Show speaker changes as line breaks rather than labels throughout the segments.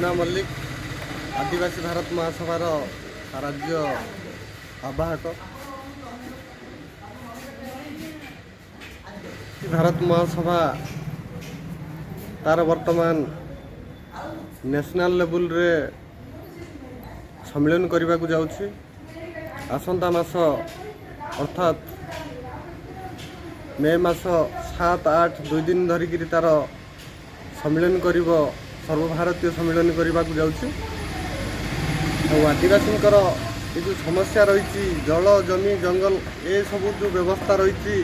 मुन्ना मल्लिक आदिवासी भारत महासभार राज्य आवाहक। भारत महासभा तार वर्तमान नेशनल लेवल रे सम्मेलन करने को जाऊँगी। आसंता मास अर्थात मे मास 7-8 2 दिन धरिकी तार सम्मेलन कर सर्वभारतीय सम्मेलन करने को जाऊँगी। आदिवासी ये जो समस्या रही जल जमी जंगल ये सब जो व्यवस्था रही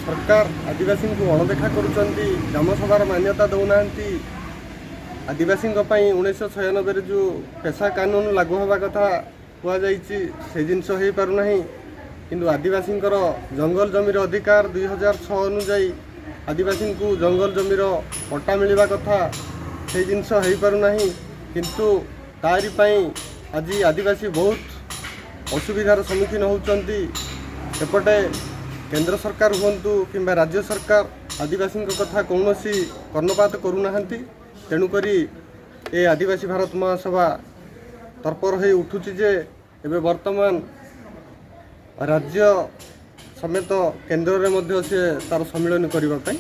सरकार आदिवासी को अणदेखा करुँच। ग्रामसभार मान्यता दौना। आदिवासी 1996 जो पेशा कानून लागू होगा कथा कहुई से जिनस हो पारना किंतु आदिवासी जंगल जमीर अधिकार 2006 अनुजाई आदिवासी को जंगल जमीर पट्टा मिलवा कथा से जिनस हो पारना किंतु तारी आज आदिवासी बहुत असुविधार सम्मुखीन होती। एपटे केंद्र सरकार हुंतु किंबा राज्य सरकार आदिवासी कथा कौन कर्णपात करूना। तेणुक ये आदिवासी भारत महासभा तर्पर हो उठुची जे एबे वर्तमान राज्य समेत केंद्र में से तार सम्मेलन करने।